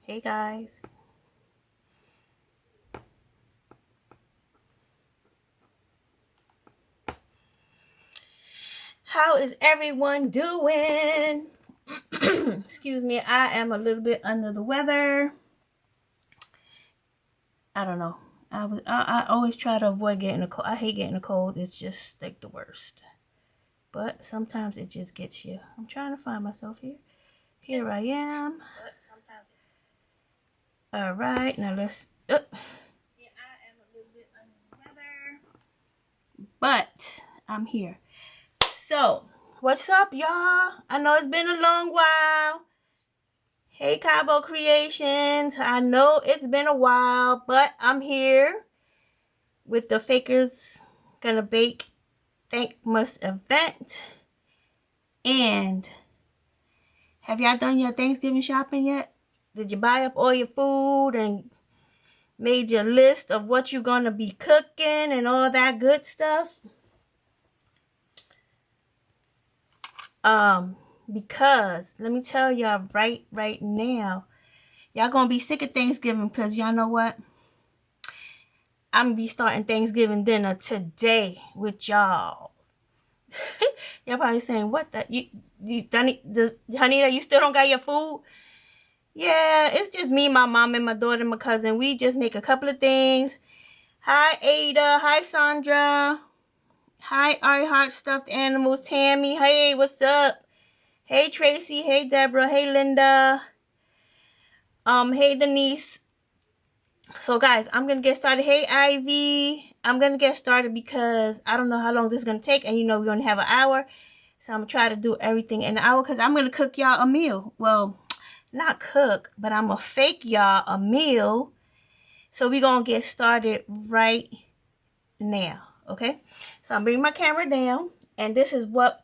Hey guys. How is everyone doing? Excuse me, I am a little bit under the weather. I don't know. I always try to avoid getting a cold. I hate getting a cold. It's just like the worst. But sometimes it just gets you. I'm trying to find myself here. Here I am. But sometimes it... All right, now let's. Yeah, I am a little bit under the weather, but I'm here. So, what's up, y'all? I know it's been a long while. Hey, Cabo Creations. I know it's been a while, but I'm here with the Fakers Gonna Bake Thankmas event. And have y'all done your Thanksgiving shopping yet? Did you buy up all your food and made your list of what you're gonna be cooking and all that good stuff? Because let me tell y'all right now, y'all gonna be sick of Thanksgiving because y'all know what? I'm gonna be starting Thanksgiving dinner today with y'all. Y'all probably saying, what the? Honey, you still don't got your food? Yeah, it's just me, my mom, and my daughter, and my cousin. We just make a couple of things. Hi, Ada. Hi, Sandra. Hi, I Heart Stuffed Animals. Tammy. Hey, what's up? Hey, Tracy. Hey, Deborah. Hey, Linda. Hey, Denise. So, guys, I'm going to get started. Hey, Ivy. I'm going to get started because I don't know how long this is going to take. And, you know, we're going to have an hour. So, I'm going to try to do everything in an hour because I'm going to cook y'all a meal. Well, not cook, but I'm going to fake y'all a meal. So, we're going to get started right now. Okay? So, I'm bringing my camera down. And this is what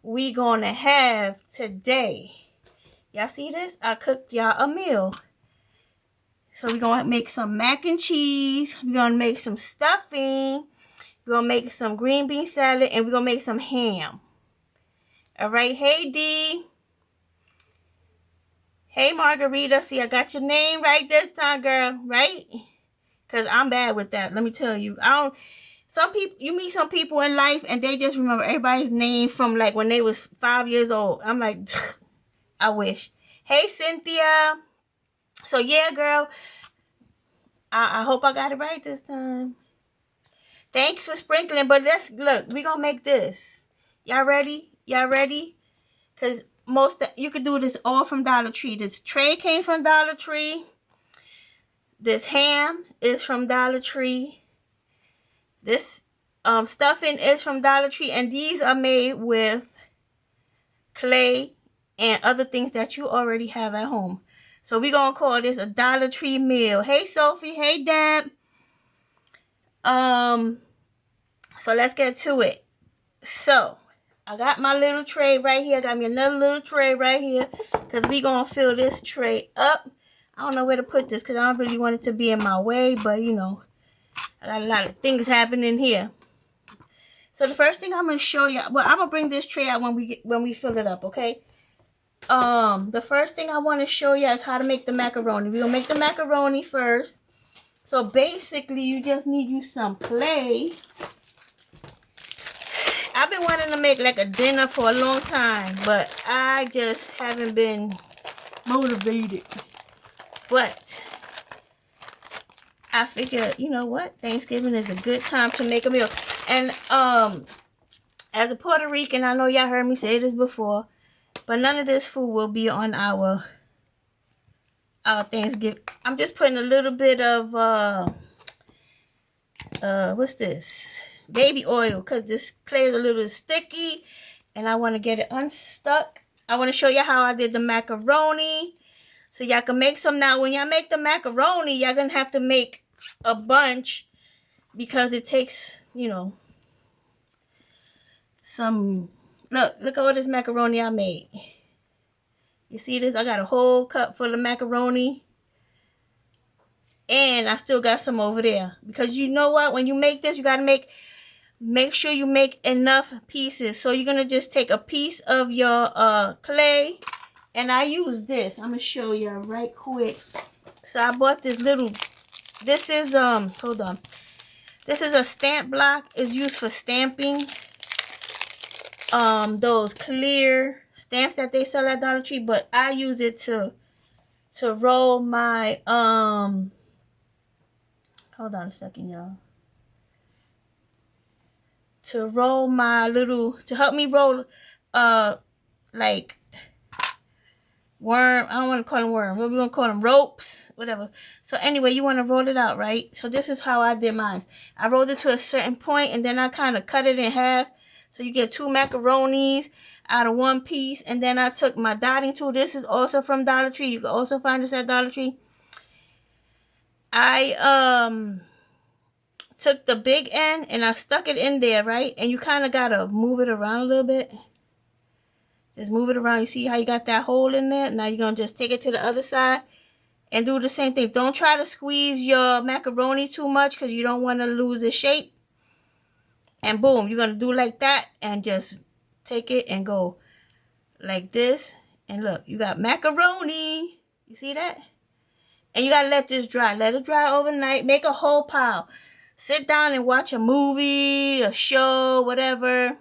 we going to have today. Y'all see this? I cooked y'all a meal. So we're going to make some mac and cheese. We're going to make some stuffing. We're going to make some green bean salad. And we're going to make some ham. All right. Hey, D. Hey, Margarita. See, I got your name right this time, girl. Right? Because I'm bad with that. Let me tell you. Some people, you meet some people in life and they just remember everybody's name from like when they was 5 years old. I'm like, I wish. Hey, Cynthia. So, yeah, girl, I hope I got it right this time. Thanks for sprinkling, but let's, look, we're going to make this. Y'all ready? Y'all ready? Because you could do this all from Dollar Tree. This tray came from Dollar Tree. This ham is from Dollar Tree. This stuffing is from Dollar Tree. And these are made with clay and other things that you already have at home. So we're going to call this a Dollar Tree meal. Hey, Sophie. Hey, Deb. So let's get to it. So I got my little tray right here. I got me another little tray right here because we're going to fill this tray up. I don't know where to put this because I don't really want it to be in my way. But, you know, I got a lot of things happening here. So the first thing I'm going to show you. Well, I'm going to bring this tray out when we fill it up, okay? The first thing I want to show you is how to make the macaroni. We're going to make the macaroni first. So basically, you just need you some clay. I've been wanting to make like a dinner for a long time, but I just haven't been motivated. But I figured, you know what? Thanksgiving is a good time to make a meal. And as a Puerto Rican, I know y'all heard me say this before, but none of this food will be on our Thanksgiving. I'm just putting a little bit of what's this? Baby oil, because this clay is a little sticky and I want to get it unstuck. I want to show you how I did the macaroni so y'all can make some. Now when y'all make the macaroni, y'all gonna have to make a bunch because it takes, you know, some. Look at all this macaroni I made. You see this? I got a whole cup full of macaroni. And I still got some over there. Because you know what? When you make this, you got to make sure you make enough pieces. So you're going to just take a piece of your clay And I use this. I'm going to show you right quick. So I bought this little, this is, hold on. This is a stamp block. It's used for stamping. Those clear stamps that they sell at Dollar Tree. But I use it to roll my, hold on a second, y'all. To roll my little, to help me roll, like, worm, I don't want to call them worms, what we going to call them, ropes, whatever. So anyway, you want to roll it out, right? So this is how I did mine. I rolled it to a certain point, and then I kind of cut it in half, so you get 2 macaronis out of 1 piece. And then I took my dotting tool. This is also from Dollar Tree. You can also find this at Dollar Tree. I took the big end and I stuck it in there, right? And you kind of got to move it around a little bit. Just move it around. You see how you got that hole in there? Now you're going to just take it to the other side and do the same thing. Don't try to squeeze your macaroni too much because you don't want to lose the shape. And boom, you're going to do like that and just take it and go like this. And look, you got macaroni. You see that? And you got to let this dry. Let it dry overnight. Make a whole pile. Sit down and watch a movie, a show, whatever.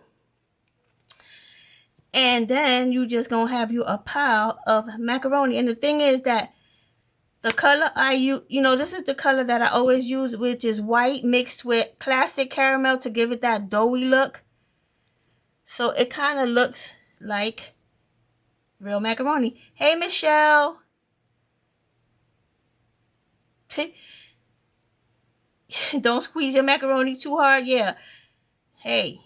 And then you just gonna have you a pile of macaroni. And the thing is that the color I use, you know, this is the color that I always use, which is white mixed with classic caramel to give it that doughy look. So it kind of looks like real macaroni. Hey, Michelle. Don't squeeze your macaroni too hard. Yeah. Hey.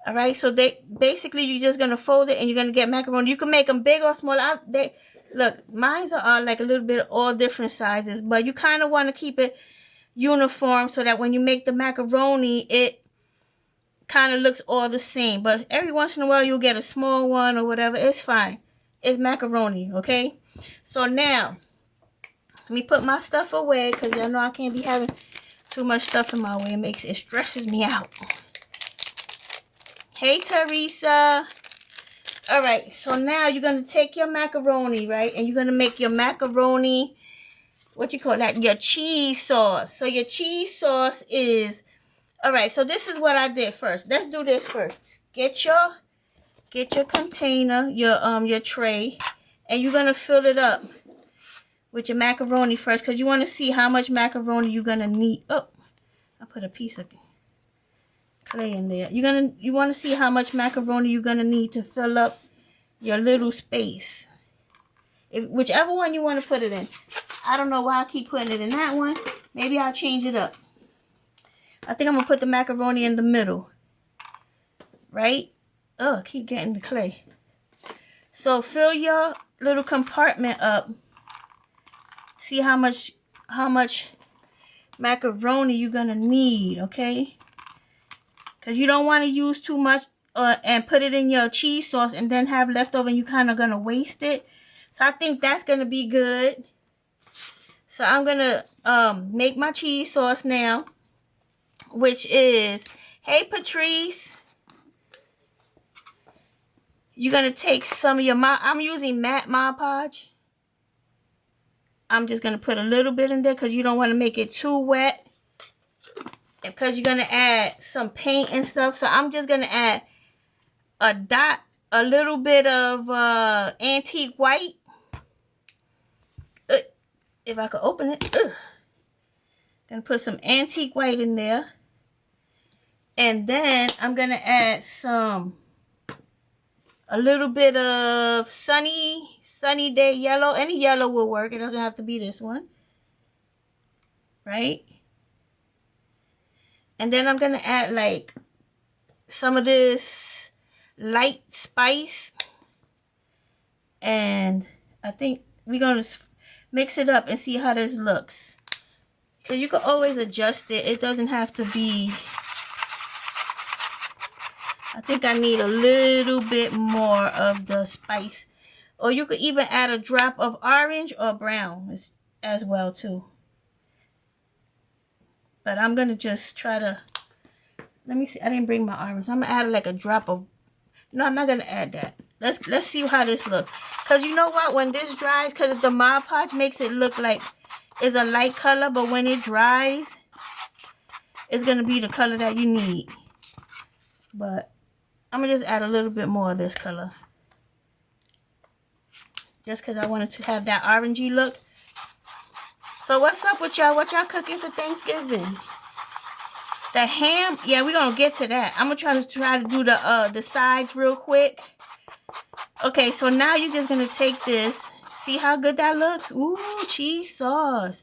All right, so basically you're just gonna fold it and you're gonna get macaroni. You can make them big or small. Look, mine are like a little bit all different sizes, but you kind of want to keep it uniform so that when you make the macaroni, it kind of looks all the same. But every once in a while you'll get a small one or whatever. It's fine. It's macaroni, okay? So now let me put my stuff away because y'all know I can't be having too much stuff in my way. It stresses me out. Hey, Teresa. All right, so now you're going to take your macaroni, right? And you're going to make your macaroni, what you call that? Your cheese sauce. So your cheese sauce is, all right, so this is what I did first. Let's do this first. Get your container, your tray, and you're going to fill it up with your macaroni first because you want to see how much macaroni you're going to need. Oh, I put a piece of clay in there. You want to see how much macaroni you're going to need to fill up your little space. Whichever one you want to put it in. I don't know why I keep putting it in that one. Maybe I'll change it up. I think I'm going to put the macaroni in the middle. Right? Oh, I keep getting the clay. So fill your little compartment up. See how much macaroni you're going to need, okay? Because you don't want to use too much and put it in your cheese sauce and then have leftover and you kind of going to waste it. So I think that's going to be good. So I'm going to make my cheese sauce now, which is, hey, Patrice. You're going to take some of your, I'm using matte Mod Podge. I'm just going to put a little bit in there because you don't want to make it too wet. Because you're going to add some paint and stuff. So I'm just going to add a little bit of antique white. If I could open it. Going to put some antique white in there. And then I'm going to add a little bit of sunny day yellow. Any yellow will work. It doesn't have to be this one. Right? And then I'm going to add like some of this light spice. And I think we're going to mix it up and see how this looks. Because you can always adjust it. It doesn't have to be. I think I need a little bit more of the spice. Or you could even add a drop of orange or brown as well too. But I'm going to just try to, let me see. I didn't bring my orange. I'm going to add like a drop of, no, I'm not going to add that. Let's see how this looks. Because you know what? When this dries, because the Mod Podge makes it look like it's a light color. But when it dries, it's going to be the color that you need. But I'm going to just add a little bit more of this color. Just because I wanted to have that orangey look. So what's up with y'all? What y'all cooking for Thanksgiving? The ham? Yeah, we're going to get to that. I'm going to try to do the sides real quick. Okay, so now you're just going to take this. See how good that looks? Ooh, cheese sauce.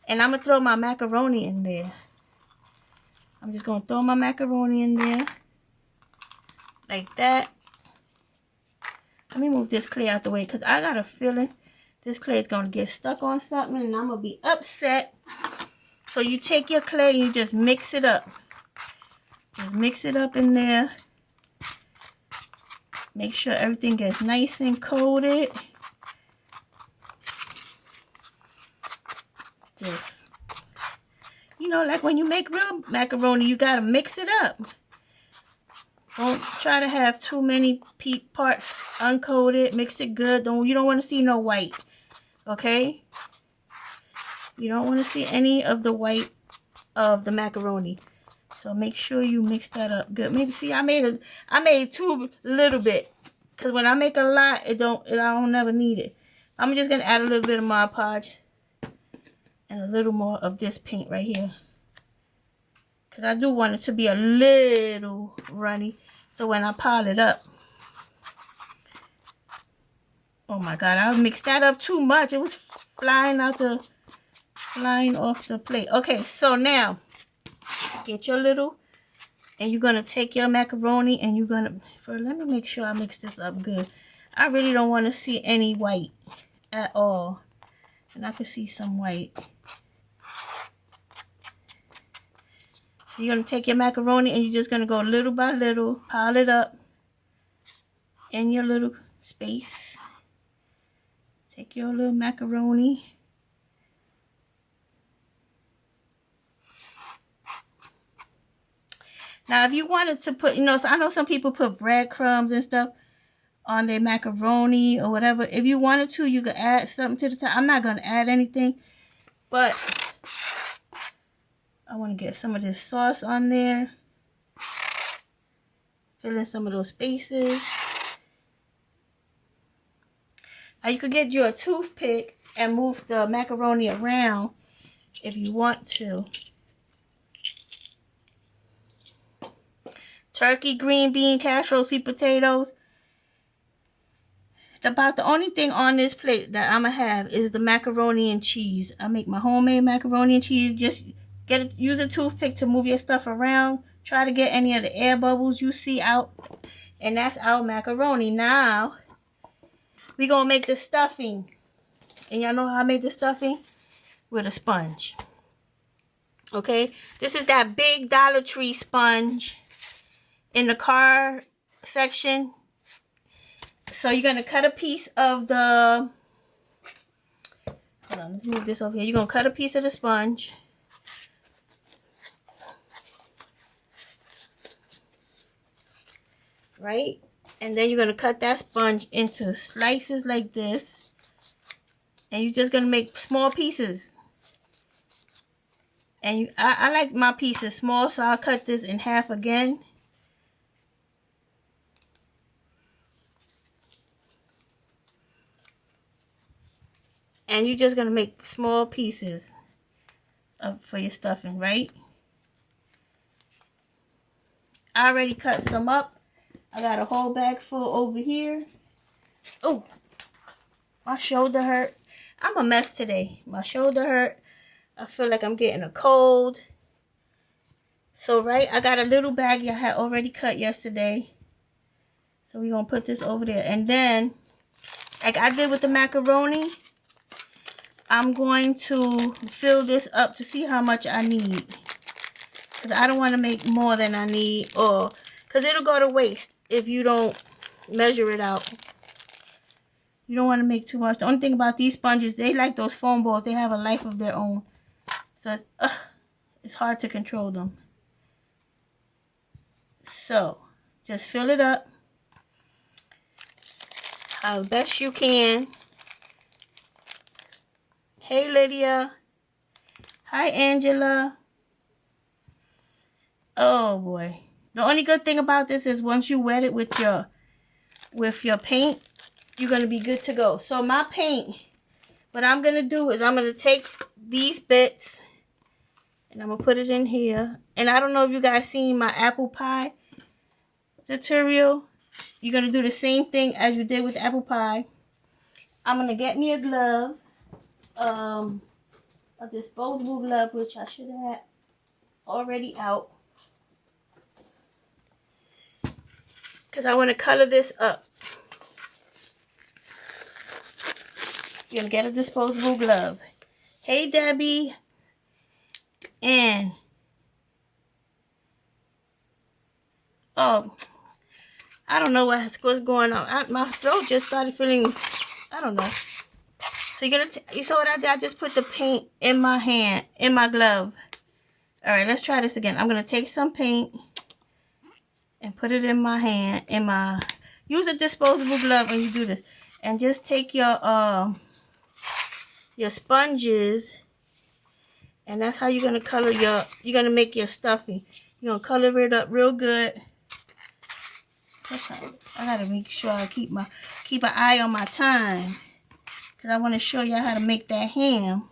And I'm going to throw my macaroni in there. I'm just going to throw my macaroni in there. Like that. Let me move this clay out the way because I got a feeling this clay is going to get stuck on something and I'm going to be upset. So you take your clay and you just mix it up. Just mix it up in there. Make sure everything gets nice and coated. Just, you know, like when you make real macaroni, you got to mix it up. Don't try to have too many Peep parts uncoated. Mix it good. You don't want to see no white. Okay? You don't want to see any of the white of the macaroni. So make sure you mix that up good. Maybe see I made too little bit. Cause when I make a lot, I don't never need it. I'm just gonna add a little bit of Mod Podge and a little more of this paint right here. Cause I do want it to be a little runny. So when I pile it up. Oh my God, I mixed that up too much. It was flying off the plate. Okay, so now get your little, and you're gonna take your macaroni and you're gonna, let me make sure I mix this up good. I really don't want to see any white at all. And I can see some white. So you're gonna take your macaroni and you're just gonna go little by little, pile it up in your little space. Take your little macaroni. Now, if you wanted to put, you know, so I know some people put breadcrumbs and stuff on their macaroni or whatever. If you wanted to, you could add something to the top. I'm not going to add anything, but I want to get some of this sauce on there. Fill in some of those spaces. Now, you could get you a toothpick and move the macaroni around if you want to. Turkey, green bean, casserole, sweet potatoes. It's about the only thing on this plate that I'm going to have is the macaroni and cheese. I make my homemade macaroni and cheese. Just use a toothpick to move your stuff around. Try to get any of the air bubbles you see out. And that's our macaroni. Now, we're going to make the stuffing. And y'all know how I make the stuffing? With a sponge. Okay? This is that big Dollar Tree sponge in the car section. So you're going to cut a piece of the, hold on, let's move this over here. You're going to cut a piece of the sponge. Right? And then you're going to cut that sponge into slices like this. And you're just going to make small pieces. And I like my pieces small, so I'll cut this in half again. And you're just going to make small pieces for your stuffing, right? I already cut some up. I got a whole bag full over here. Oh, my shoulder hurt. I'm a mess today. My shoulder hurt. I feel like I'm getting a cold. So, right, I got a little bag I had already cut yesterday. So, we're going to put this over there. And then, like I did with the macaroni, I'm going to fill this up to see how much I need. Because I don't want to make more than I need. Or, because it'll go to waste if you don't measure it out. You don't want to make too much. The only thing about these sponges, they like those foam balls. They have a life of their own. So, it's hard to control them. So, just fill it up. as best you can. Hey, Lydia. Hi, Angela. Oh, boy. The only good thing about this is once you wet it with your paint, you're going to be good to go. So my paint, what I'm going to do is I'm going to take these bits and I'm going to put it in here. And I don't know if you guys seen my apple pie tutorial. You're going to do the same thing as you did with apple pie. I'm going to get me a glove, a disposable glove, which I should have already out. Because I want to color this up. You're going to get a disposable glove. Hey, Debbie. And, oh, I don't know what's going on. My throat just started feeling, I don't know. So you saw what I did? I just put the paint in my hand, in my glove. All right, let's try this again. I'm going to take some paint and put it in my hand, use a disposable glove when you do this. And just take your sponges, and that's how you're going to color you're going to make your stuffing. You're going to color it up real good. I got to make sure I keep an eye on my time, because I want to show you how to make that ham.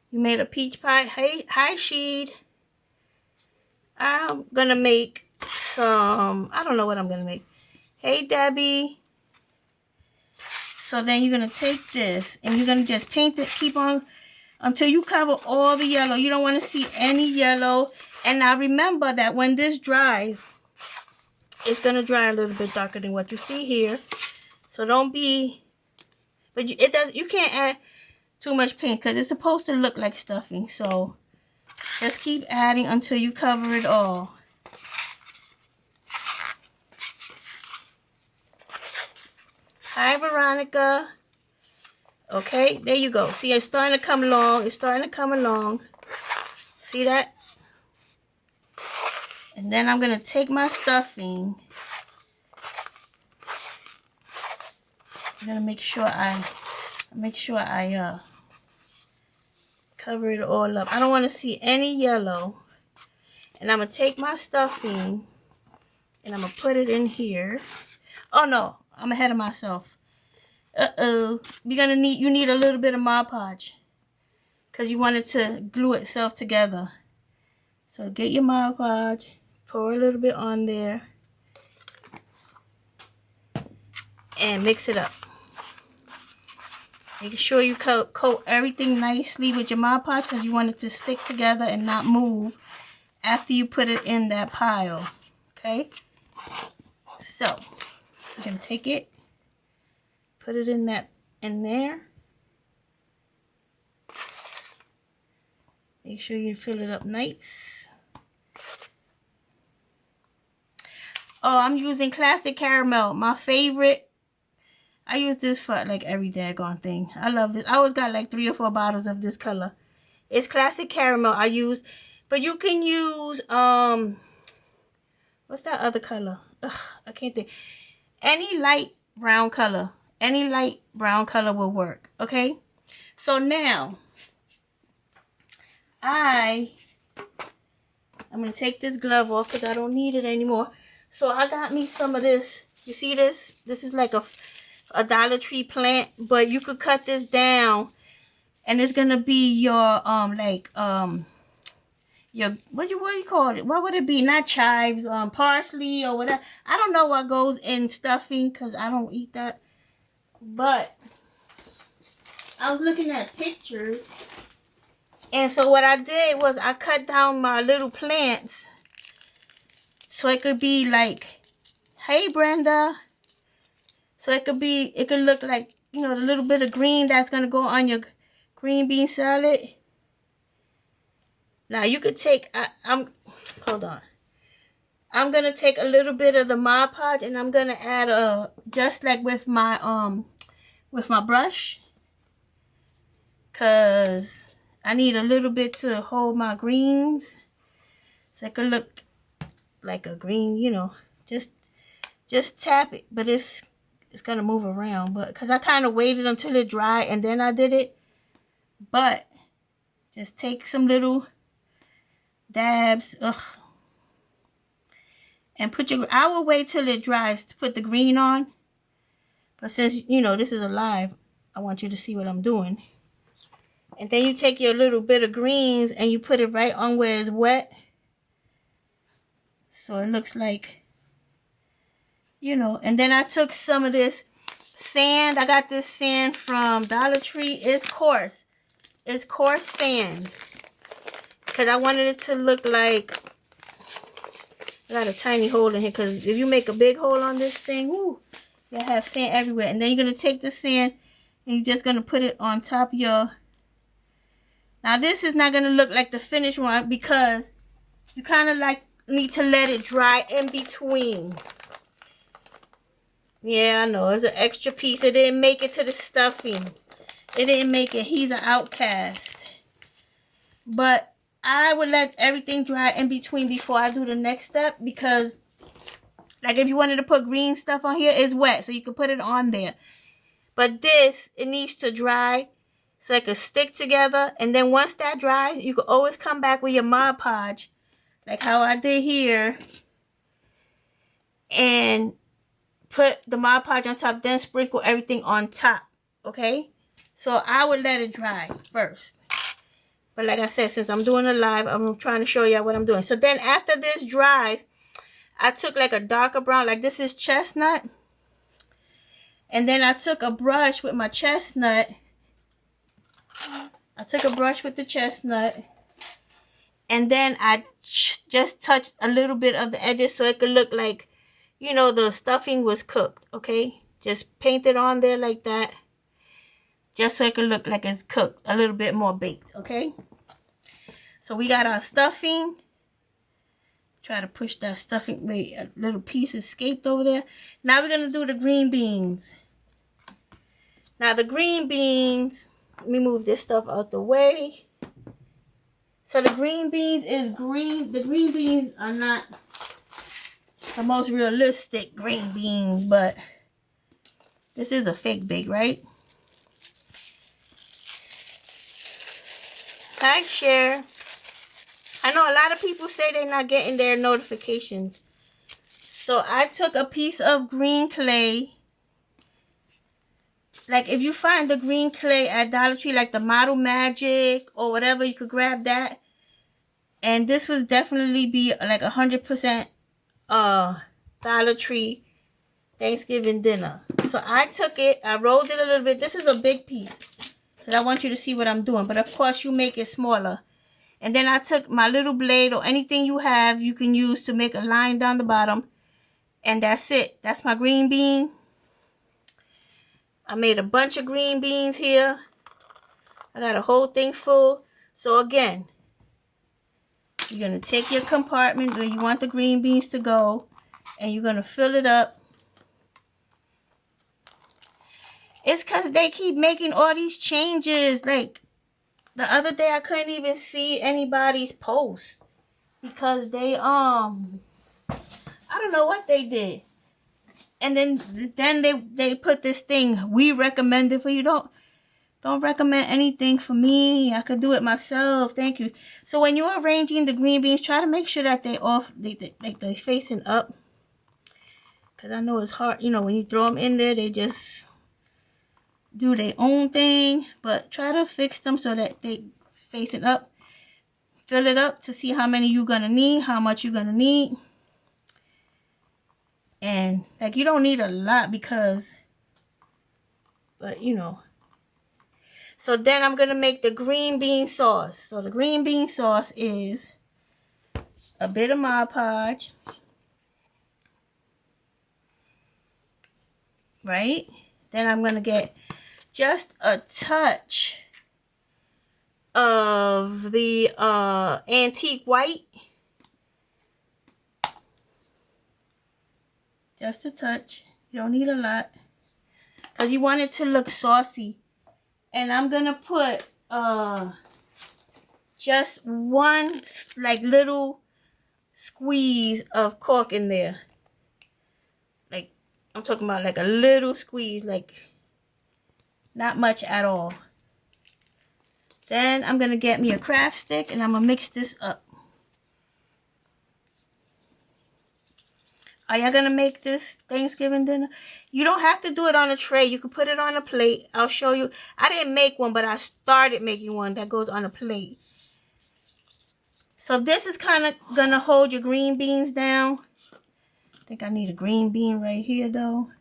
You made a peach pie. Hey, hi, Sheed. I'm going to make some, I don't know what I'm going to make. Hey, Debbie. So then you're going to take this and you're going to just paint it, keep on, until you cover all the yellow. You don't want to see any yellow. And now remember that when this dries, it's going to dry a little bit darker than what you see here. So don't be, but you can't add too much paint because it's supposed to look like stuffing. So just keep adding until you cover it all. Hi, Veronica. Okay, there you go. See, it's starting to come along. It's starting to come along. See that? And then I'm going to take my stuffing. I'm going to make sure I cover it all up. I don't want to see any yellow. And I'm going to take my stuffing and I'm going to put it in here. Oh no, I'm ahead of myself. Uh-oh. You need a little bit of Mod Podge, because you want it to glue itself together. So get your Mod Podge, pour a little bit on there, and mix it up. Make sure you coat everything nicely with your Mod Podge, because you want it to stick together and not move after you put it in that pile. Okay? So, I'm going to take it, put it in there. Make sure you fill it up nice. Oh, I'm using Classic Caramel, my favorite. I use this for like every daggone thing. I love this. I always got like 3 or 4 bottles of this color. It's Classic Caramel I use. But you can use, what's that other color? Ugh, I can't think. Any light brown color. Any light brown color will work. Okay? So now, I'm going to take this glove off because I don't need it anymore. So I got me some of this. You see this? This is like a Dollar Tree plant, but you could cut this down and it's going to be your, your, what do you call it? What would it be? Not chives, parsley or whatever. I don't know what goes in stuffing because I don't eat that. But I was looking at pictures. And so what I did was I cut down my little plants so it could be like, hey, Brenda. So it could look like, you know, the little bit of green that's going to go on your green bean salad. Now you could take, hold on. I'm going to take a little bit of the Mod Podge and I'm going to add just like with my brush. Because I need a little bit to hold my greens. So it could look like a green, you know, just just tap it. But it's gonna move around. But because I kind of waited until it dried and then I did it. But just take some little dabs. And put your, I will wait till it dries to put the green on. But since, you know, this is a live, I want you to see what I'm doing. And then you take your little bit of greens and you put it right on where it's wet. So it looks like, you know. And then I took some of this sand. I got this sand from Dollar Tree. It's coarse. It's coarse sand. Because I wanted it to look like, I got a tiny hole in here. Because if you make a big hole on this thing, whoo, you'll have sand everywhere. And then you're going to take the sand and you're just going to put it on top of your... Now this is not going to look like the finished one because you kind of like need to let it dry in between. Yeah, I know. It's an extra piece. It didn't make it to the stuffing. It didn't make it. He's an outcast. But I would let everything dry in between before I do the next step because, like, if you wanted to put green stuff on here, it's wet, so you can put it on there. But this, it needs to dry so it can stick together. And then once that dries, you can always come back with your Mod Podge, like how I did here, and put the Mod Podge on top, then sprinkle everything on top, okay? So I would let it dry first. But like I said, since I'm doing a live, I'm trying to show you what I'm doing. So then after this dries, I took like a darker brown, like this is chestnut. And then I took a brush with my chestnut. I took a brush with the chestnut. And then I just touched a little bit of the edges so it could look like, you know, the stuffing was cooked, okay? Just paint it on there like that. Just so it could look like it's cooked, a little bit more baked, okay? So we got our stuffing. Try to push that stuffing. Wait, a little piece escaped over there. Now we're going to do the green beans. Now the green beans, let me move this stuff out the way. So the green beans is green. The green beans are not the most realistic green beans, but this is a fake bake, right? Like, share. I know a lot of people say they're not getting their notifications. So I took a piece of green clay. Like if you find the green clay at Dollar Tree, like the Model Magic or whatever, you could grab that. And this would definitely be like 100% Dollar Tree Thanksgiving dinner. So I took it, I rolled it a little bit. This is a big piece. I want you to see what I'm doing. But of course, you make it smaller. And then I took my little blade or anything you have, you can use to make a line down the bottom. And that's it. That's my green bean. I made a bunch of green beans here. I got a whole thing full. So again, you're going to take your compartment where you want the green beans to go. And you're going to fill it up. It's because they keep making all these changes. Like, the other day I couldn't even see anybody's post. Because they, I don't know what they did. And then they put this thing, we recommend it for you. Don't recommend anything for me. I could do it myself. Thank you. So when you're arranging the green beans, try to make sure that they're facing up. Because I know it's hard. You know, when you throw them in there, they just do their own thing, but try to fix them so that they facing up. Fill it up to see how many you're gonna need, how much you're gonna need. And like, you don't need a lot because, but you know. So then I'm gonna make the green bean sauce. So the green bean sauce is a bit of Mod Podge, right? Then I'm gonna get just a touch of the antique white. Just a touch. You don't need a lot. Because you want it to look saucy. And I'm going to put just one like little squeeze of cork in there. Like I'm talking about like a little squeeze, like not much at all. Then I'm going to get me a craft stick and I'm going to mix this up. Are y'all going to make this Thanksgiving dinner? You don't have to do it on a tray. You can put it on a plate. I'll show you. I didn't make one, but I started making one that goes on a plate. So this is kind of going to hold your green beans down. I think I need a green bean right here, though.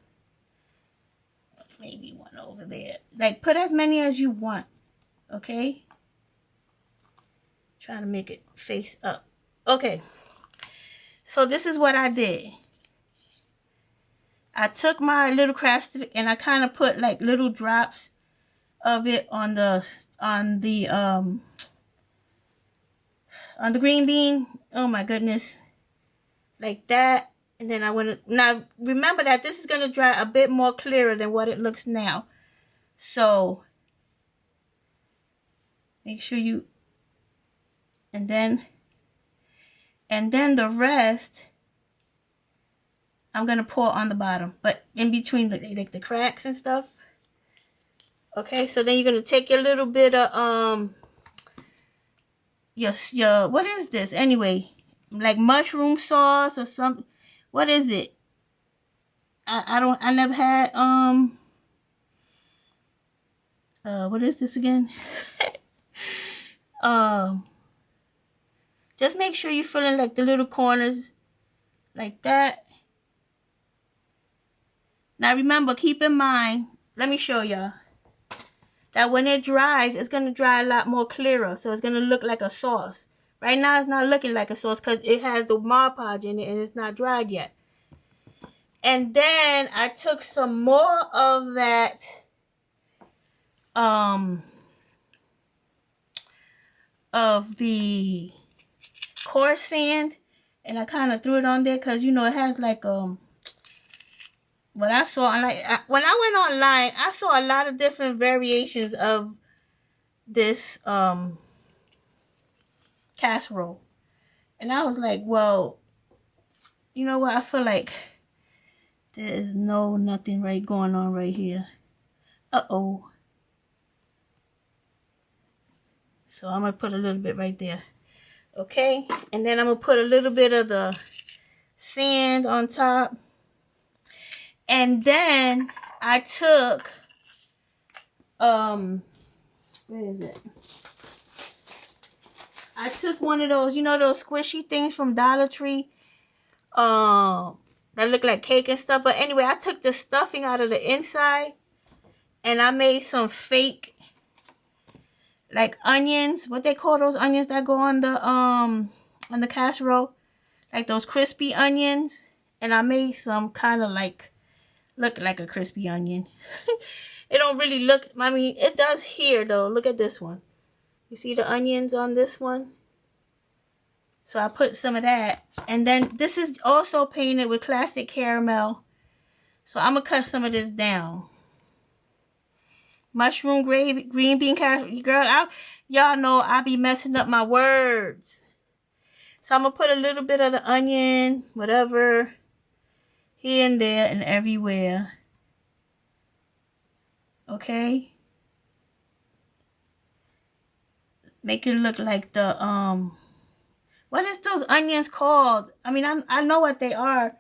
Maybe one over there. Like, put as many as you want. Okay? Trying to make it face up. Okay. So this is what I did. I took my little craft stick and I kind of put like little drops of it on the green bean. Oh my goodness. Like that. And then I went to, now remember that this is going to dry a bit more clearer than what it looks now. So make sure you, and then the rest I'm going to pour on the bottom, but in between the cracks and stuff. Okay, so then you're going to take your little bit of your what is this anyway? Like mushroom sauce or something. What is it? I never had what is this again? Just make sure you're filling like the little corners like that. Now remember, keep in mind, let me show y'all, that when it dries, it's going to dry a lot more clearer. So it's going to look like a sauce. Right now it's not looking like a sauce because it has the Mod Podge in it and it's not dried yet. And then I took some more of that of the coarse sand, and I kind of threw it on there because, you know, it has like what I saw, like when I went online, I saw a lot of different variations of this casserole, and I was like, well, you know what, I feel like there is nothing right going on right here. Uh-oh. So I'm gonna put a little bit right there. Okay, and then I'm gonna put a little bit of the sand on top. And then I took where is it? I took one of those, you know, those squishy things from Dollar Tree, that look like cake and stuff. But anyway, I took the stuffing out of the inside and I made some fake like onions. What they call those onions that go on the casserole, like those crispy onions. And I made some kind of like look like a crispy onion. It don't really look, I mean, it does here though. Look at this one. You see the onions on this one? So I put some of that. And then this is also painted with classic caramel. So I'm going to cut some of this down. Mushroom gravy, green bean casserole. Girl, y'all know I be messing up my words. So I'm going to put a little bit of the onion, whatever, here and there and everywhere. Okay. Make it look like the, what is those onions called? I mean, I know what they are.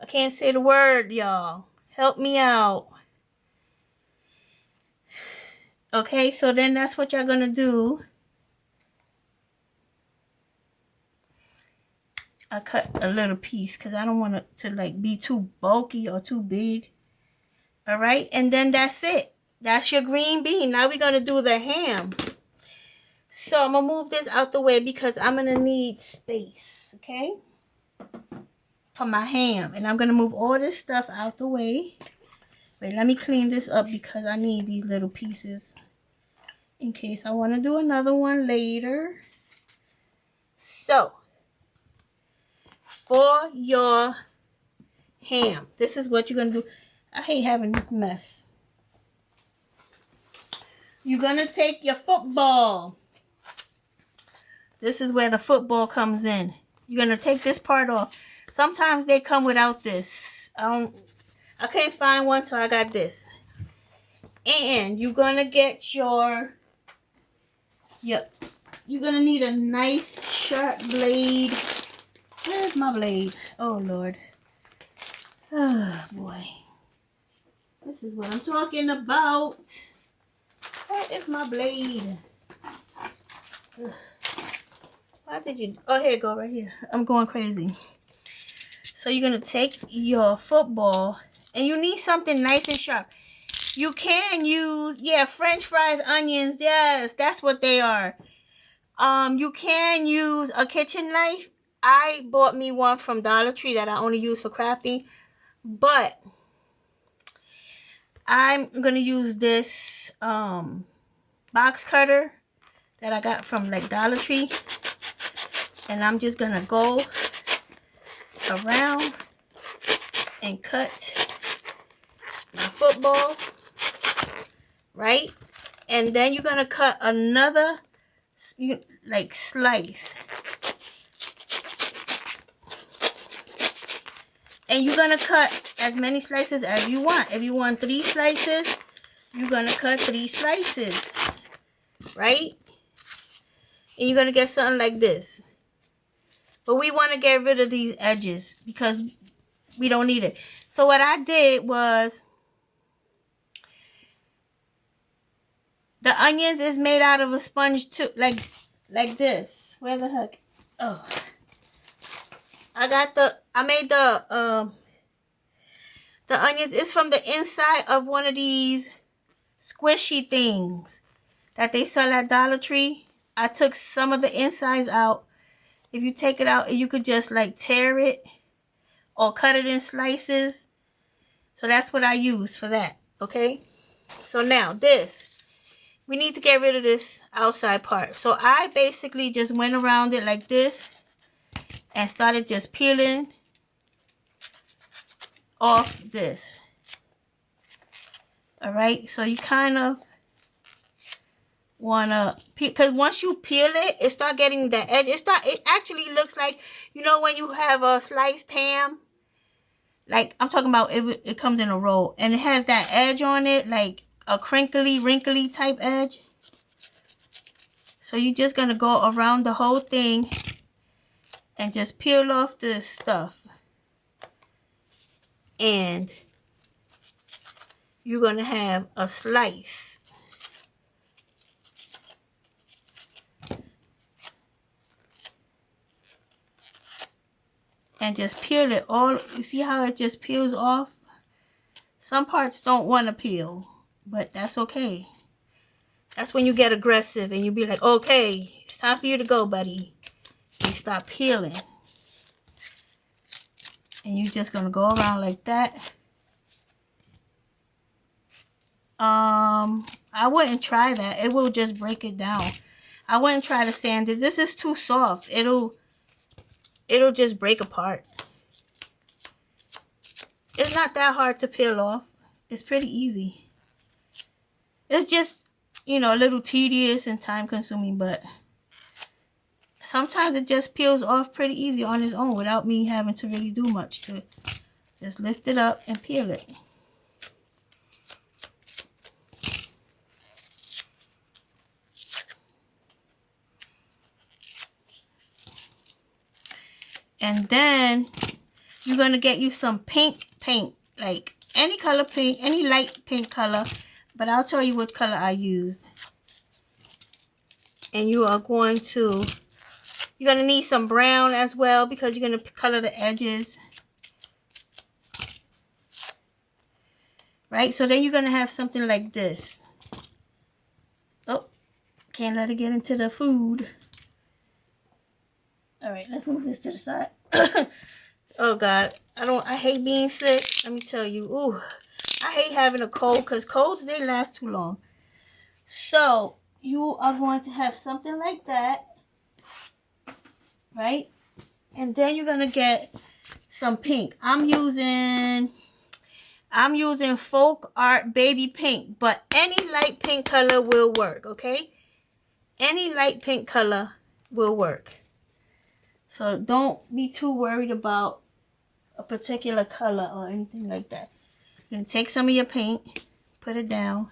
I can't say the word, y'all. Help me out. Okay, so then that's what y'all gonna do. I cut a little piece because I don't want it to like be too bulky or too big. All right, and then that's it. That's your green bean. Now we're gonna do the ham. So I'm gonna move this out the way because I'm gonna need space, okay, for my ham. And I'm gonna move all this stuff out the way. Wait, let me clean this up because I need these little pieces in case I want to do another one later. So, for your ham, this is what you're going to do. I hate having this mess. You're going to take your football. This is where the football comes in. You're going to take this part off. Sometimes they come without this. I couldn't find one, so I got this. And you're gonna get your, yep, you're gonna need a nice sharp blade. Where's my blade? Oh Lord. Oh boy. This is what I'm talking about. Where is my blade? Ugh. Why did you? Oh, here you go, right here. I'm going crazy. So you're gonna take your football, and you need something nice and sharp. You can use, yeah, French fries, onions. Yes, that's what they are. You can use a kitchen knife. I bought me one from Dollar Tree that I only use for crafting, but I'm gonna use this box cutter that I got from like Dollar Tree, and I'm just gonna go around and cut my football, right? And then you're gonna cut another like slice, and you're gonna cut as many slices as you want. If you want 3 slices, you're gonna cut 3 slices, right? And you're gonna get something like this. But we want to get rid of these edges because we don't need it. So what I did was, the onions is made out of a sponge too, like this. Where the heck? Oh, I made the onions. It's from the inside of one of these squishy things that they sell at Dollar Tree. I took some of the insides out. If you take it out, you could just like tear it or cut it in slices. So that's what I use for that, okay? So now this, we need to get rid of this outside part. So I basically just went around it like this and started just peeling off this. All right, so you kind of wanna peel, because once you peel it, it start getting the edge. It actually looks like, you know, when you have a sliced ham, like I'm talking about, it comes in a roll and it has that edge on it, like a crinkly, wrinkly type edge. So you're just gonna go around the whole thing and just peel off this stuff, and you're gonna have a slice. And just peel it all. You see how it just peels off? Some parts don't want to peel, but that's okay. That's when you get aggressive and you be like, okay, it's time for you to go, buddy. You start peeling. And you're just going to go around like that. I wouldn't try that. It will just break it down. I wouldn't try to sand it. This is too soft. It'll just break apart. It's not that hard to peel off. It's pretty easy. It's just, you know, a little tedious and time consuming, but sometimes it just peels off pretty easy on its own without me having to really do much to it. Just lift it up and peel it. And then you're going to get you some pink paint, like any color pink, any light pink color, but I'll tell you what color I used. And you are going to, you're going to need some brown as well because you're going to color the edges. Right? So then you're going to have something like this. Oh, can't let it get into the food. All right, let's move this to the side. Oh God, I hate being sick. Let me tell you, ooh, I hate having a cold because colds, they last too long. So you are going to have something like that, right? And then you're gonna get some pink. I'm using Folk Art Baby Pink, but any light pink color will work, okay? Any light pink color will work. So don't be too worried about a particular color or anything like that. You're going to take some of your paint, put it down.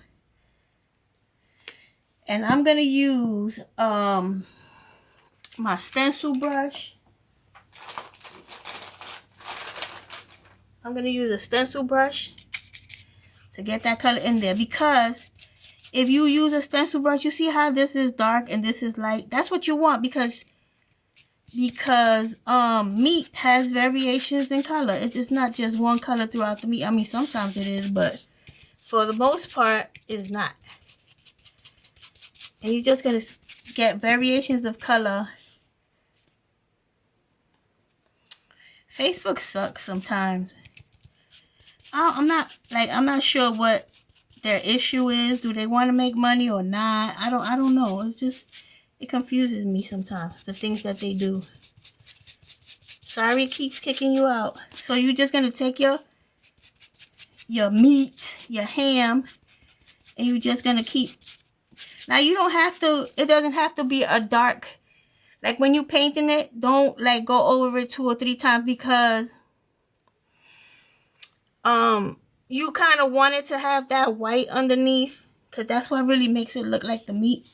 And I'm going to use my stencil brush. I'm going to use a stencil brush to get that color in there. Because if you use a stencil brush, you see how this is dark and this is light? That's what you want because meat has variations in color. It's not just one color throughout the meat. I mean, sometimes it is, but for the most part, it's not. And you're just going to get variations of color. Facebook sucks sometimes. I'm not sure what their issue is. Do they want to make money or not? I don't know. It's just, it confuses me sometimes, the things that they do. Sorry, it keeps kicking you out. So you're just going to take your meat, your ham, and you're just going to keep. Now, you don't have to, it doesn't have to be a dark, like when you're painting it, don't like go over it 2 or 3 times because you kind of want it to have that white underneath because that's what really makes it look like the meat.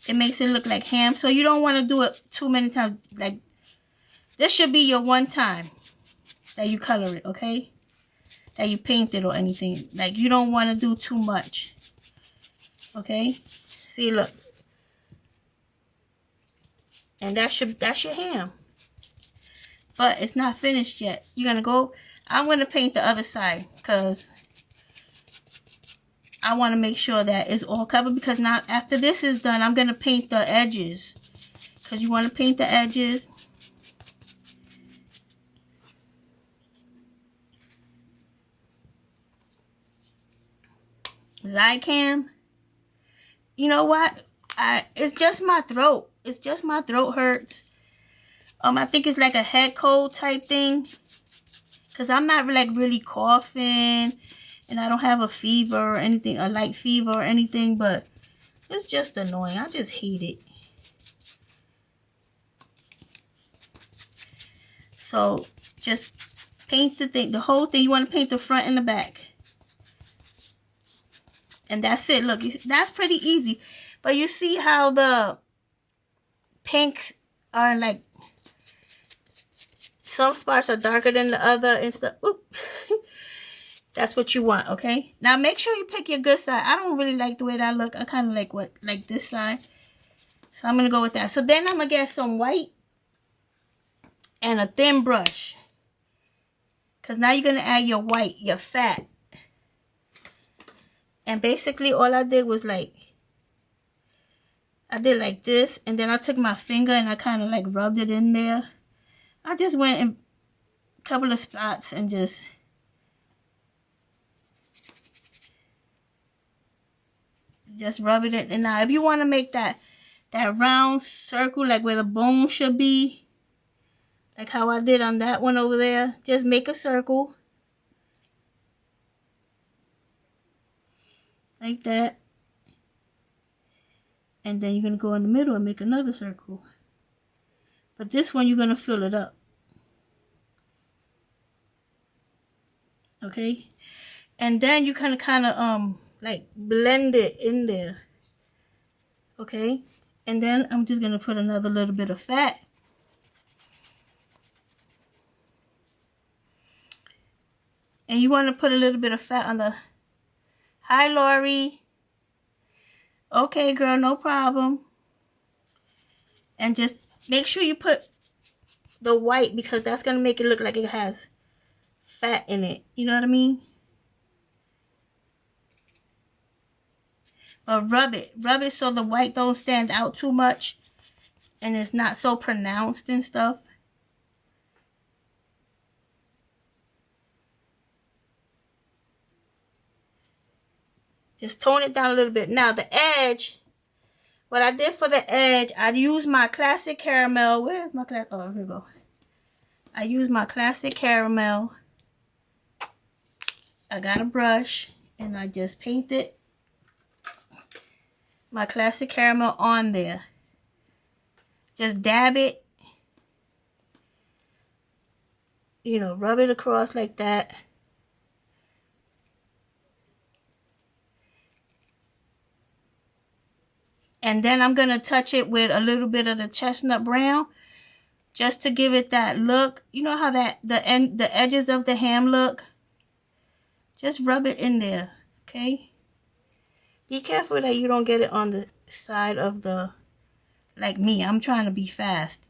It makes it look like ham. So you don't want to do it too many times. Like, this should be your one time that you color it, okay? That you paint it or anything. Like, you don't want to do too much. Okay? See, look. And that's your ham. But it's not finished yet. You're going to go, I'm going to paint the other side because I want to make sure that it's all covered. Because now, after this is done, I'm going to paint the edges. Because you want to paint the edges. Zycam. You know what? It's just my throat. It's just my throat hurts. I think it's like a head cold type thing. Because I'm not like really coughing. And I don't have a fever or anything. A light fever or anything. But it's just annoying. I just hate it. So just paint the thing. The whole thing. You want to paint the front and the back. And that's it. Look, that's pretty easy. But you see how the pinks are like, some spots are darker than the other and stuff. Oop. That's what you want, okay? Now make sure you pick your good side. I don't really like the way that look. I kind of like this side. So I'm going to go with that. So then I'm going to get some white and a thin brush. Because now you're going to add your white, your fat. And basically all I did was like, I did like this. And then I took my finger and I kind of like rubbed it in there. I just went in a couple of spots and just rub it in. And now if you want to make that round circle like where the bone should be, like how I did on that one over there, just make a circle. Like that. And then you're going to go in the middle and make another circle. But this one you're going to fill it up. Okay? And then you kind of like blend it in there. Okay? And then I'm just going to put another little bit of fat. And you want to put a little bit of fat on the... Hi, Lori. Okay, girl, no problem. And just make sure you put the white because that's going to make it look like it has fat in it. You know what I mean? But rub it. Rub it so the white don't stand out too much. And it's not so pronounced and stuff. Just tone it down a little bit. Now, the edge, what I did for the edge, I used my classic caramel. Where's my classic? Oh, here we go. I used my classic caramel. I got a brush, and I just painted my classic caramel on there. Just dab it. You know, rub it across like that. And then I'm going to touch it with a little bit of the chestnut brown just to give it that look. You know how that the edges of the ham look? Just rub it in there, okay? Be careful that you don't get it on the side of the, like me. I'm trying to be fast.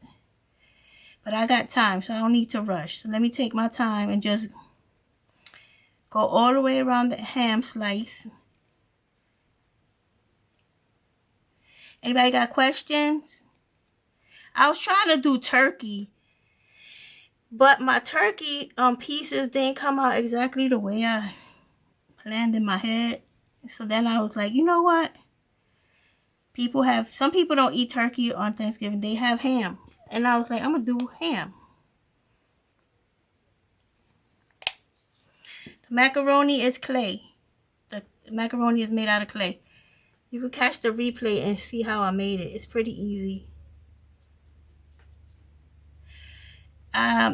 But I got time, so I don't need to rush. So let me take my time and just go all the way around the ham slice. Anybody got questions? I was trying to do turkey, but my turkey pieces didn't come out exactly the way I planned in my head. So then I was like, you know what? Some people don't eat turkey on Thanksgiving. They have ham. And I was like, I'm going to do ham. The macaroni is clay. The macaroni is made out of clay. You can catch the replay and see how I made it. It's pretty easy.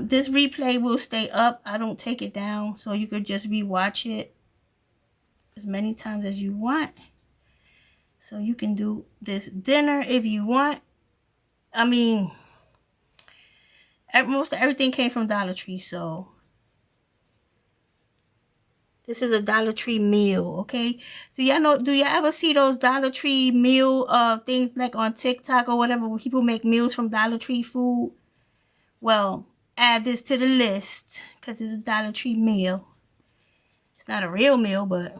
This replay will stay up. I don't take it down. So you could just rewatch it as many times as you want. So you can do this dinner if you want. I mean, most of everything came from Dollar Tree. So this is a Dollar Tree meal, okay? Do y'all ever see those Dollar Tree meal things like on TikTok or whatever where people make meals from Dollar Tree food? Well, add this to the list because it's a Dollar Tree meal. It's not a real meal, but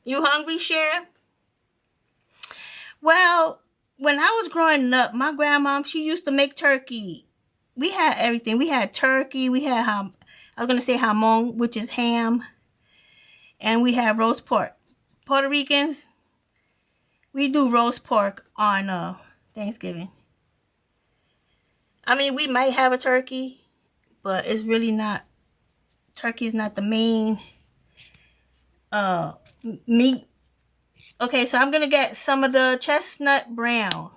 you hungry, Cher? Well, when I was growing up, my grandma, she used to make turkey. We had everything. We had turkey. We had I was going to say jamon, which is ham. And we had roast pork. Puerto Ricans, we do roast pork on Thanksgiving. I mean, we might have a turkey, but it's really not. Turkey is not the main meat. Okay, so I'm going to get some of the chestnut brown.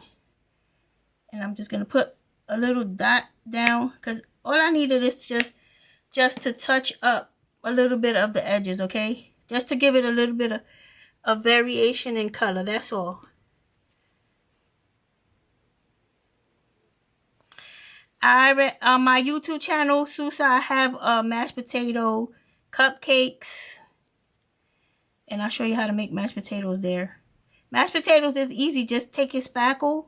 And I'm just going to put a little dot down. Because all I needed is just to touch up a little bit of the edges, okay? Just to give it a little bit of variation in color. That's all. On my YouTube channel, Susa, I have mashed potato cupcakes. And I'll show you how to make mashed potatoes there. Mashed potatoes is easy. Just take your spackle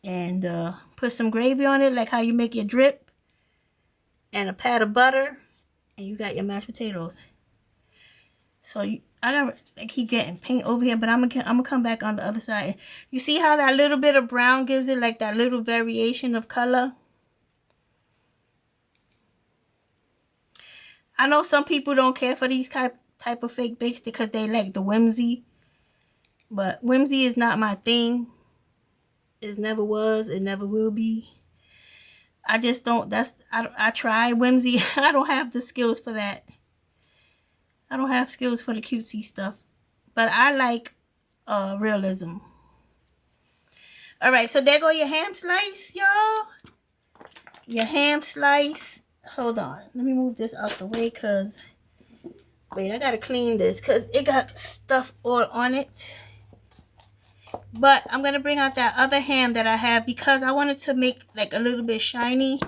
and put some gravy on it, like how you make your drip, and a pat of butter, and you got your mashed potatoes. So I keep getting paint over here, but I'm gonna come back on the other side. You see how that little bit of brown gives it like that little variation of color? I know some people don't care for these type of fake bakes because they like the whimsy. But whimsy is not my thing. It never was. It never will be. I just don't. I try whimsy. I don't have the skills for that. I don't have skills for the cutesy stuff. But I like realism. Alright, so there go your ham slice, y'all. Your ham slice. Hold on. Let me move this out the way because... Wait, I gotta clean this because it got stuff all on it. But I'm gonna bring out that other ham that I have because I wanted to make like a little bit shiny.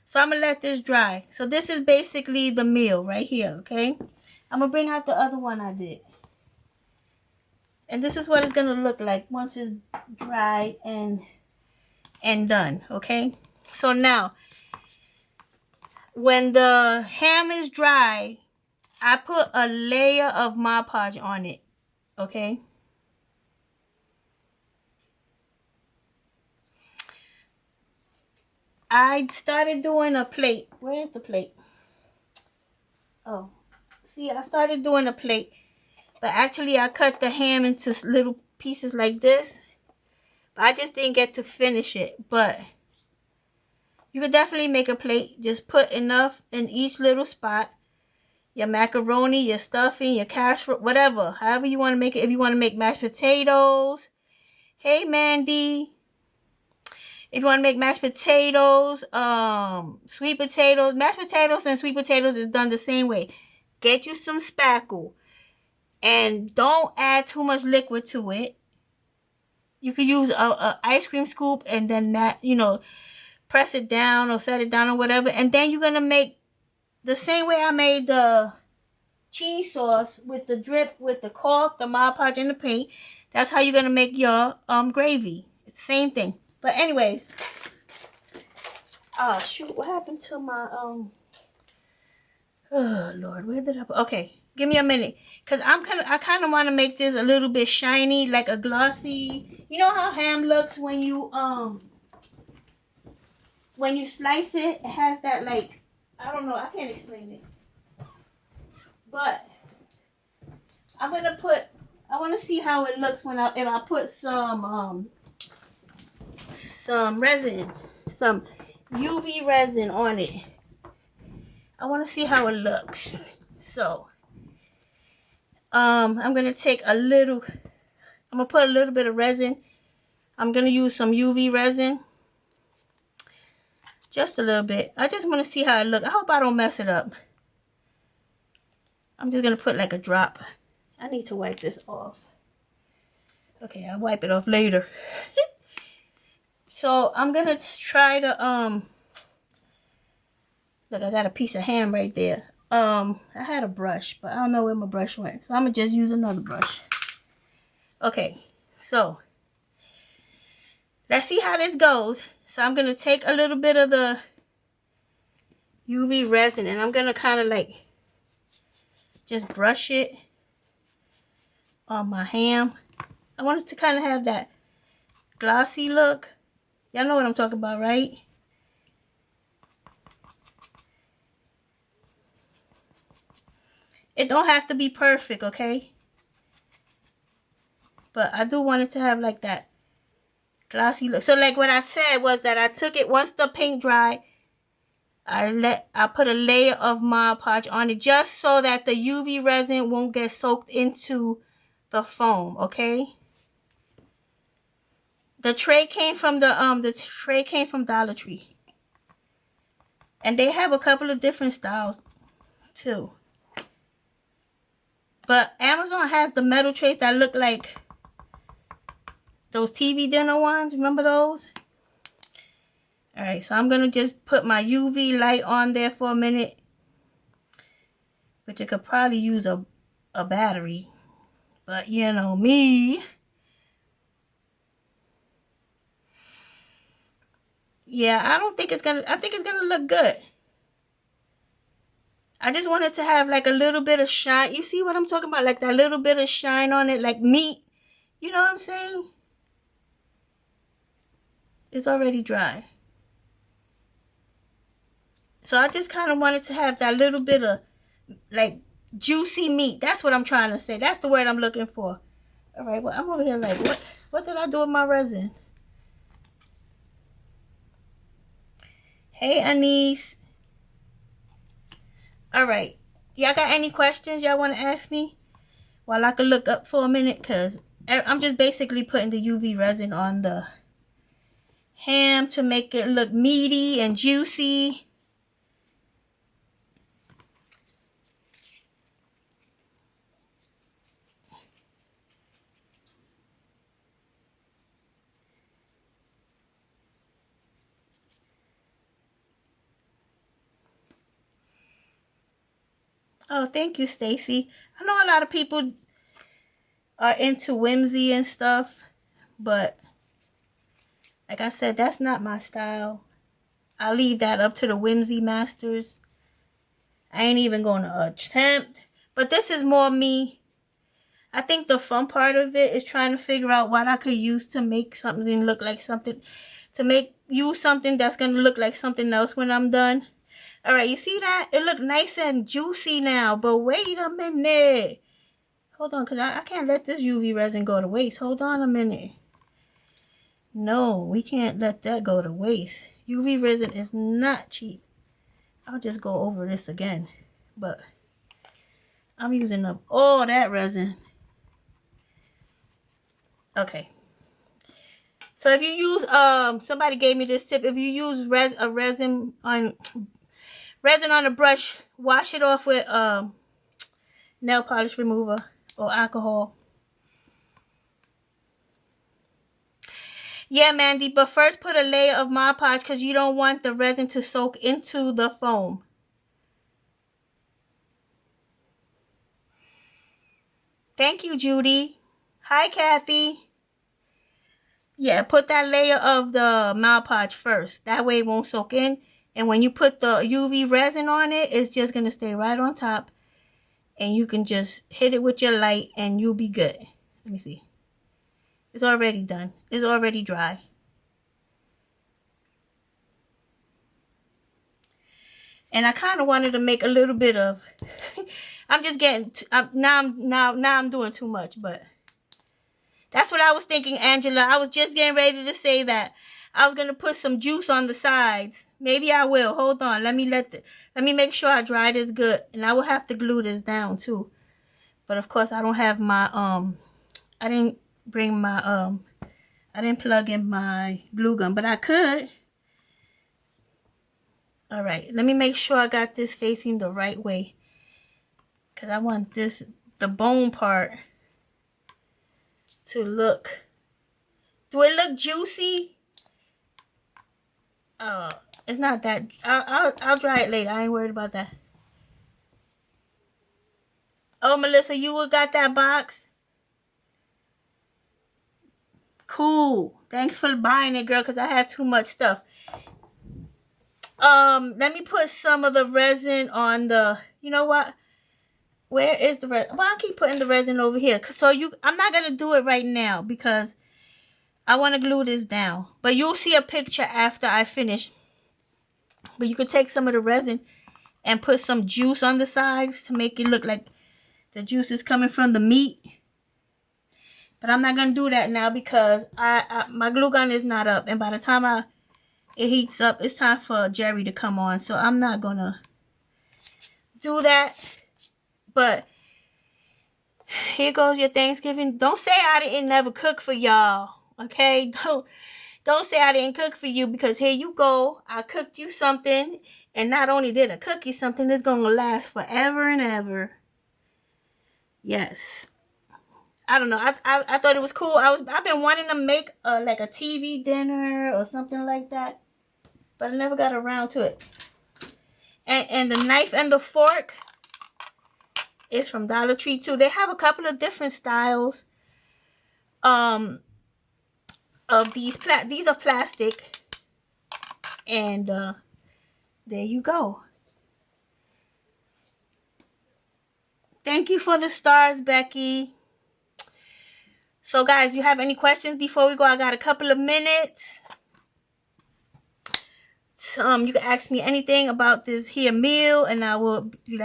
So I'm gonna let this dry. So this is basically the meal right here, okay? I'm gonna bring out the other one I did. And this is what it's gonna look like once it's dry and done, okay? So now, when the ham is dry, I put a layer of Mod Podge on it, okay? I started doing a plate. Where's the plate? Oh, see, I started doing a plate. But actually, I cut the ham into little pieces like this. But I just didn't get to finish it. But you could definitely make a plate. Just put enough in each little spot. Your macaroni, your stuffing, your casserole, whatever. However you want to make it. If you want to make mashed potatoes. Hey, Mandy. If you want to make mashed potatoes, sweet potatoes, mashed potatoes and sweet potatoes is done the same way. Get you some spackle and don't add too much liquid to it. You could use a ice cream scoop and then that, you know, press it down or set it down or whatever. And then you're going to make the same way I made the cheese sauce with the drip, with the caulk, the Mod Podge, and the paint. That's how you're going to make your gravy. It's the same thing. But anyways. Oh, shoot. What happened to my, oh, Lord. Where did I put? Okay. Give me a minute. Because I kind of want to make this a little bit shiny, like a glossy. You know how ham looks when you slice it? It has that, like, I don't know. I can't explain it. But I'm going to put, I want to see how it looks when if I put some resin, some UV resin on it. I want to see how it looks. So, I'm going to take a little, I'm going to put a little bit of resin. I'm going to use some UV resin. Just a little bit. I just want to see how it looks. I hope I don't mess it up. I'm just going to put like a drop. I need to wipe this off. Okay, I'll wipe it off later. So, I'm going to try to, look, I got a piece of ham right there. I had a brush, but I don't know where my brush went. So, I'm going to just use another brush. Okay, so, let's see how this goes. So, I'm going to take a little bit of the UV resin and I'm going to kind of like just brush it on my ham. I want it to kind of have that glossy look. Y'all know what I'm talking about, right? It don't have to be perfect, okay? But I do want it to have like that glossy look. So like what I said was that I took it once the paint dried. I put a layer of Mod Podge on it just so that the UV resin won't get soaked into the foam, okay? The tray came from Dollar Tree. And they have a couple of different styles too. But Amazon has the metal trays that look like those TV dinner ones. Remember those? Alright, so I'm going to just put my UV light on there for a minute. But you could probably use a battery. But you know me. Yeah, I think it's going to look good. I just want it to have like a little bit of shine. You see what I'm talking about? Like that little bit of shine on it, like meat. You know what I'm saying? It's already dry. So I just kind of wanted to have that little bit of like juicy meat. That's what I'm trying to say. That's the word I'm looking for. All right, well, I'm over here like, what did I do with my resin? Hey, Anise. All right. Y'all got any questions y'all want to ask me? While I could look up for a minute, because I'm just basically putting the UV resin on the ham to make it look meaty and juicy. Oh, thank you, Stacy. I know a lot of people are into whimsy and stuff, but like I said, that's not my style. I'll leave that up to the whimsy masters. I ain't even going to attempt, but this is more me. I think the fun part of it is trying to figure out what I could use to make something look like something, use something that's going to look like something else when I'm done. All right, you see that? It look nice and juicy now, but wait a minute. Hold on, because I can't let this UV resin go to waste. Hold on a minute. No, we can't let that go to waste. UV resin is not cheap. I'll just go over this again. But I'm using up all that resin. Okay. So if you use somebody gave me this tip. If you use resin on a brush, wash it off with nail polish remover or alcohol. Yeah, Mandy, but first put a layer of Mod Podge because you don't want the resin to soak into the foam. Thank you, Judy. Hi, Kathy. Yeah, put that layer of the Mod Podge first. That way it won't soak in. And when you put the UV resin on it, it's just going to stay right on top. And you can just hit it with your light and you'll be good. Let me see. It's already done. It's already dry. And I kind of wanted to make a little bit of... I'm just getting... now I'm doing too much, but... That's what I was thinking, Angela. I was just getting ready to say that. I was going to put some juice on the sides. Maybe I will. Hold on. Let me make sure I dry this good. And I will have to glue this down too. But of course, I don't have my... I didn't bring my... I didn't plug in my glue gun. But I could... Alright, let me make sure I got this facing the right way. Because I want this, the bone part, to look. Do it look juicy? It's not that. I'll dry it later. I ain't worried about that. Oh, Melissa, you got that box? Cool. Thanks for buying it, girl, because I had too much stuff. Let me put some of the resin on the, you know what? Where is the resin? Well, I keep putting the resin over here. So I'm not going to do it right now because I want to glue this down. But you'll see a picture after I finish. But you could take some of the resin and put some juice on the sides to make it look like the juice is coming from the meat. But I'm not going to do that now because my glue gun is not up. And by the time it heats up, it's time for Jerry to come on. So I'm not going to do that. But here goes your Thanksgiving. Don't say I didn't never cook for y'all. Okay? Don't say I didn't cook for you because here you go. I cooked you something. And not only did I cook you something, it's going to last forever and ever. Yes. I don't know. I thought it was cool. I've been wanting to make like a TV dinner or something like that. But I never got around to it. And the knife and the fork is from Dollar Tree too. They have a couple of different styles of these. These are plastic. And there you go. Thank you for the stars, Becky. So guys, you have any questions before we go? I got a couple of minutes. You can ask me anything about this here meal and I will be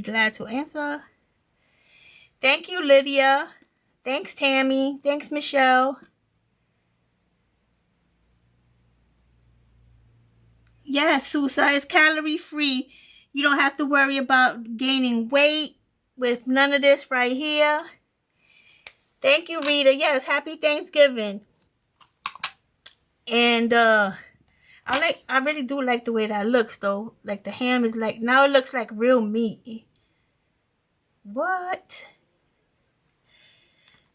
glad to answer. Thank you, Lydia. Thanks, Tammy. Thanks, Michelle. Yes, Susa, it's calorie free. You don't have to worry about gaining weight with none of this right here. Thank you, Rita. Yes, happy Thanksgiving. And I really do like the way that looks though. Like the ham is like, now it looks like real meat. What?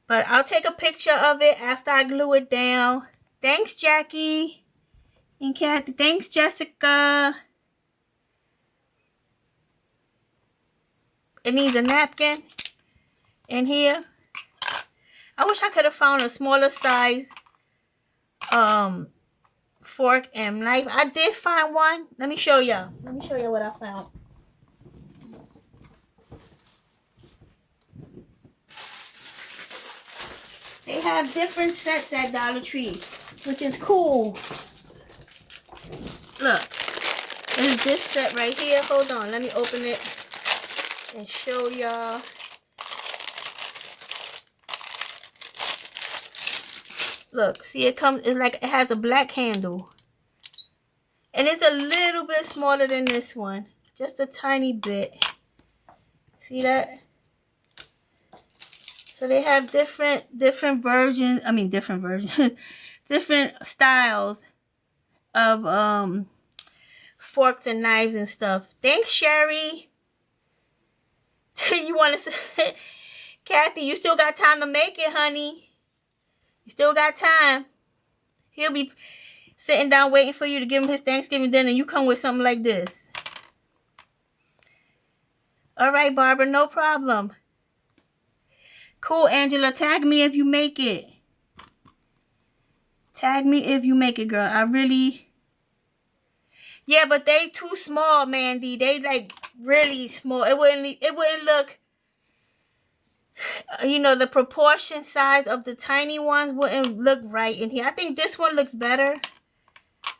But I'll take a picture of it after I glue it down. Thanks, Jackie. And Kathy. Thanks, Jessica. It needs a napkin in here. I wish I could have found a smaller size fork and knife. I did find one. Let me show y'all. Let me show you what I found. They have different sets at Dollar Tree, which is cool. Look, there's this set right here. Hold on, let me open it and show y'all. Look, see it comes, it's like it has a black handle. And it's a little bit smaller than this one. Just a tiny bit. See that? So they have different versions. I mean, different versions, different styles of forks and knives and stuff. Thanks, Sherry. You want to say, Kathy? You still got time to make it, honey. You still got time. He'll be sitting down waiting for you to give him his Thanksgiving dinner. You come with something like this. All right, Barbara, no problem. Cool, Angela. Tag me if you make it. Tag me if you make it, girl. I really... Yeah, but they too small, Mandy. They like really small. It wouldn't look... You know, the proportion size of the tiny ones wouldn't look right in here. I think this one looks better.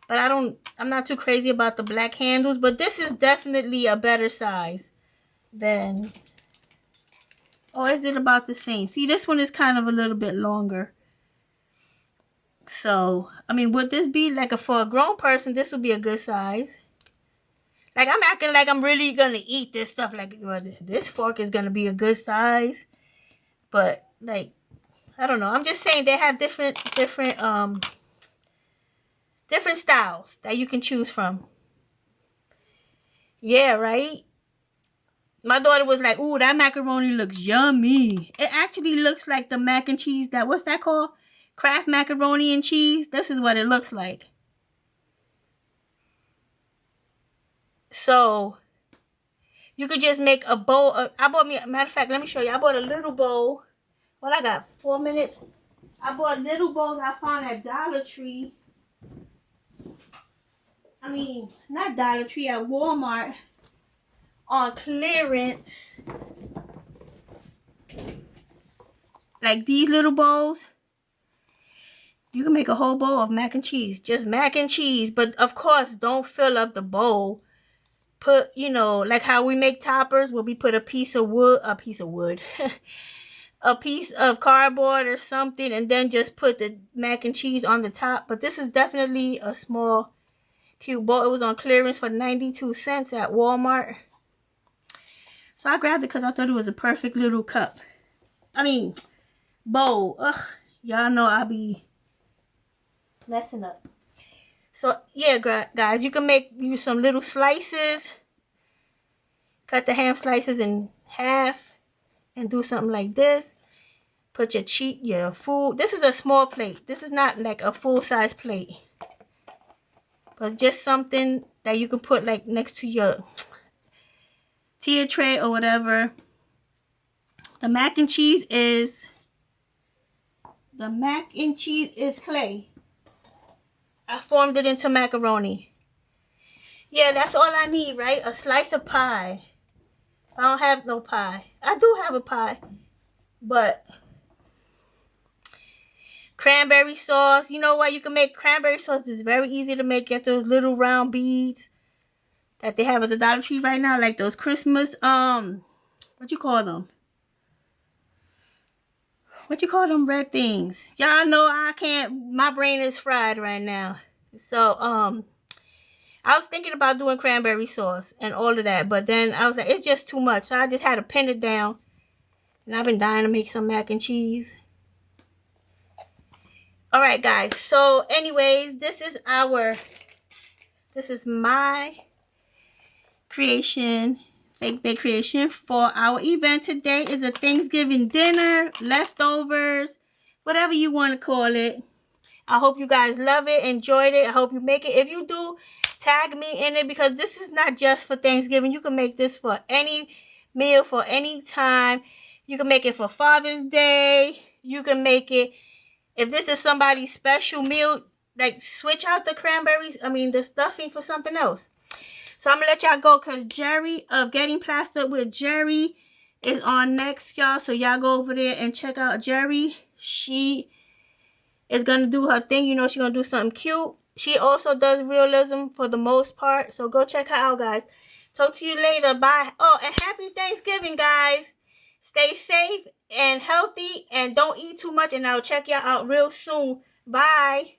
But I'm not too crazy about the black handles. But this is definitely a better size than... Oh, is it about the same? See, this one is kind of a little bit longer. So, I mean, would this be like for a grown person, this would be a good size. Like, I'm acting like I'm really going to eat this stuff. Like, well, this fork is going to be a good size. But, like, I don't know. I'm just saying they have different styles that you can choose from. Yeah, right? My daughter was like, ooh, that macaroni looks yummy. It actually looks like the mac and cheese what's that called? Kraft macaroni and cheese. This is what it looks like. So, you could just make a bowl. Matter of fact, let me show you. I bought a little bowl. Well, I got 4 minutes. I bought little bowls I found at Dollar Tree. I mean, not Dollar Tree, at Walmart. On clearance. Like these little bowls. You can make a whole bowl of mac and cheese. Just mac and cheese. But of course, don't fill up the bowl. Put, you know, like how we make toppers, where we put a piece of wood. A piece of cardboard or something. And then just put the mac and cheese on the top. But this is definitely a small, cute bowl. It was on clearance for 92 cents at Walmart. So I grabbed it because I thought it was a perfect little cup. I mean, bowl. Ugh. Y'all know I be messing up. So, yeah, guys. You can use some little slices. Cut the ham slices in half. And do something like this. Put your food. This is a small plate. This is not like a full-size plate. But just something that you can put like next to your... tea tray or whatever. The mac and cheese is clay. I formed it into macaroni. Yeah, that's all I need, right? A slice of pie. I don't have no pie. I do have a pie. But cranberry sauce. You know what? You can make cranberry sauce. It's very easy to make. Get those little round beads that they have at the Dollar Tree right now, like those Christmas, what you call them? What you call them red things? Y'all know I can't, my brain is fried right now. So, I was thinking about doing cranberry sauce and all of that, but then I was like, it's just too much. So I just had to pin it down. And I've been dying to make some mac and cheese. Alright, guys. So, anyways, this is my creation, fake bake creation for our event today. Is a Thanksgiving dinner, leftovers, whatever you want to call it. I hope you guys love it, enjoyed it. I hope you make it. If you do, tag me in it, because this is not just for Thanksgiving. You can make this for any meal, for any time. You can make it for Father's Day. You can make it, if this is somebody's special meal, like switch out the stuffing for something else. So I'm going to let y'all go because Jerry of Getting Plastered with Jerry is on next, y'all. So y'all go over there and check out Jerry. She is going to do her thing. You know, she's going to do something cute. She also does realism for the most part. So go check her out, guys. Talk to you later. Bye. Oh, and happy Thanksgiving, guys. Stay safe and healthy and don't eat too much. And I'll check y'all out real soon. Bye.